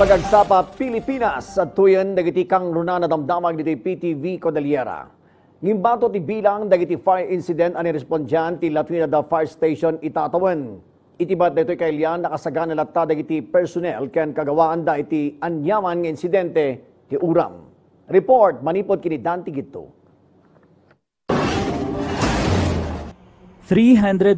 Pagagsapa Pilipinas sa tuyan dagiti kang runa na damdamag diti PTV Cordillera. Ngimbato ti bilang dagiti fire incident ani respondyan ti La Trinidad Fire Station Itatawan. Itibat dito'y kailian nakasagan na latta dagiti personnel ken kagawaan da iti anyaman nga insidente ti uram. Report manipod kini Dante Gito. 300%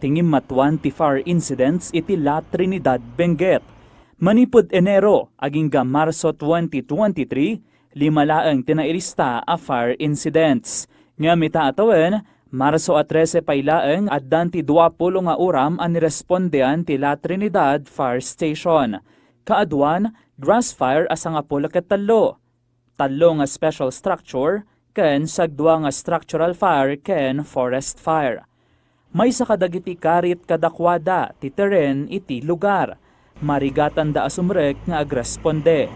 tingin matwan ti fire incidents iti La Trinidad, Benguet. Manipod Enero, aging ga Marso 2023, limalaang tinailista a fire incidents. Nga mitaatawen, Marso 13 pailaang at danti 20 nga uram ang nirespondean ti La Trinidad Fire Station. Kaadwan, grass fire asang apula ket talo nga special structure, ken sagdwa nga structural fire ken forest fire. May sa kadagiti karit kadakwada ti teren iti lugar. Marigatan da asumrek nga agresponde.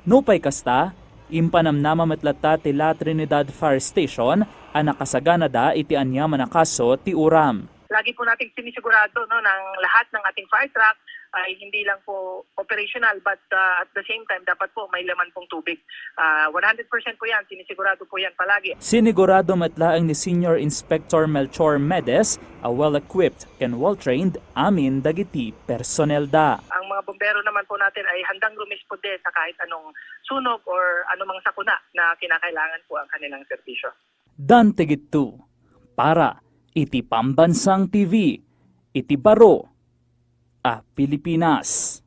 Nupay kasta, impanamnama matlata ti La Trinidad Fire Station ang nakasagana da iti anyaman na kaso ti uram. Lagi po nating sinisigurado ng lahat ng ating fire truck ay hindi lang po operational but at the same time dapat po may laman pong tubig. 100% po yan, sinisigurado po yan palagi. Sinigurado matlaang ni Senior Inspector Melchor Medes, a well-equipped and well-trained amin dagiti personnel da. Ang mga bombero naman po natin ay handang rumisponde sa kahit anong sunog or anumang sakuna na kinakailangan po ang kanilang serbisyo. Dante Gito, para iti Pambansang TV, iti Baro, Pilipinas.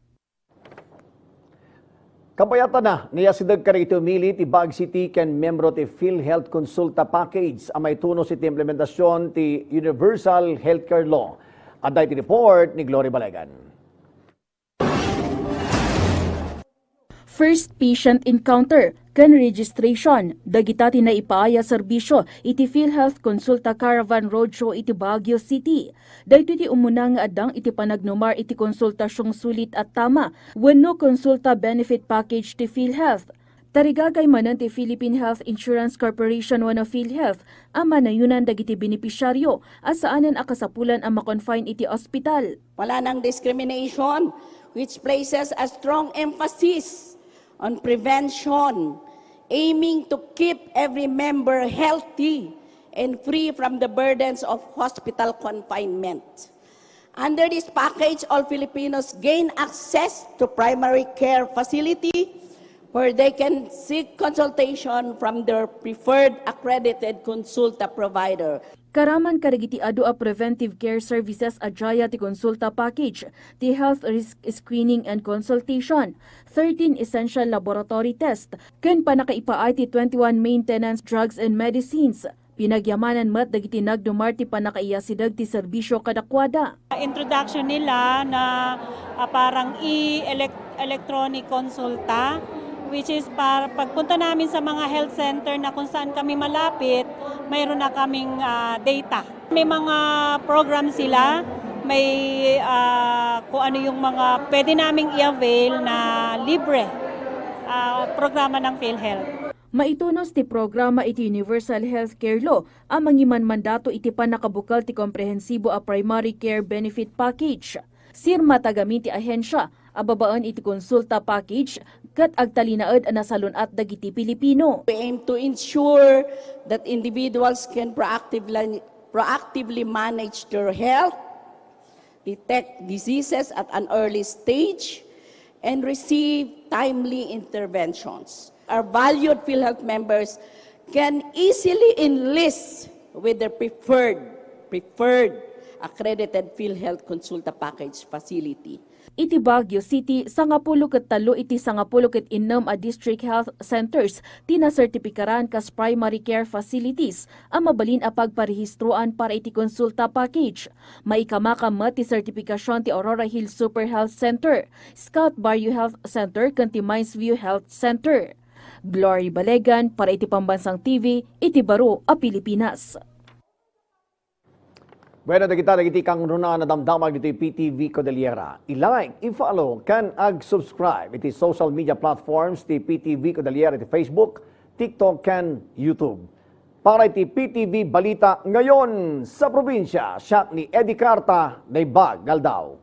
Kapayatan na, niyasidag ka ito umili ti Baguio City ken membro ti PhilHealth Consulta Package ang may tunos iti implementasyon ti Universal Healthcare Law. At iti report ni Glory Balegan. First patient encounter, ken registration, dagitati na ipaaya serbisyo iti PhilHealth Consulta Caravan Roadshow iti Baguio City. Dahito iti umunang adang iti panagnumar iti konsultasyong sulit at tama, wenno konsulta benefit package ti PhilHealth. Tarigagay manan ti Philippine Health Insurance Corporation wano PhilHealth, ang manayunan dagiti benepisyaryo, asaanan akasapulan ang makonfine iti ospital. Wala nang discrimination, which places a strong emphasis on prevention, aiming to keep every member healthy and free from the burdens of hospital confinement. Under this package, all Filipinos gain access to primary care facility where they can seek consultation from their preferred accredited consulta provider. Karaman karigiti adu a preventive care services adjaya ti konsulta package, ti health risk screening and consultation, 13 essential laboratory test, ken panakaipaay ti 21 maintenance drugs and medicines. Pinagyamanan mat dagiti nagdumar ti panakaiyasideg ti serbisyo kadakwada. Introduction nila na parang electronic konsulta, which is para pagpunta namin sa mga health center na kung saan kami malapit, mayroon na kaming data. May mga program sila, may kung ano yung mga pwede naming i-avail na libre programa ng PhilHealth. Maitunos ti programa iti Universal Healthcare Law ang mangiman mandato iti panakabukal ti komprehensibo a primary care benefit package. Sirma tagamit ti ahensya, ababaan iti konsulta package kat agtalinaed na salunat dagiti Pilipino. We aim to ensure that individuals can proactively manage their health, detect diseases at an early stage, and receive timely interventions. Our valued PhilHealth members can easily enlist with their preferred accredited PhilHealth Consulta Package facility. Iti Baguio City, 13 iti 16 a district health centers tina-sertipikaran kas primary care facilities ang mabalin a pagparehistroan para iti konsulta package. Maikamakamat ti sertifikasyon ti Aurora Hills Super Health Center, Scout Barrio Health Center ken ti Mines View Health Center. Glory Balegan para iti Pambansang TV, iti Baro, Pilipinas. Bueno, dagiti kang runa na damdamag dito PTV Cordillera. I-like, i-follow, kan ag-subscribe iti social media platforms ti PTV Cordillera iti Facebook, TikTok, kan YouTube. Para iti PTV Balita ngayon sa probinsya, siya ni Eddie Carta, Naibag, Galdao.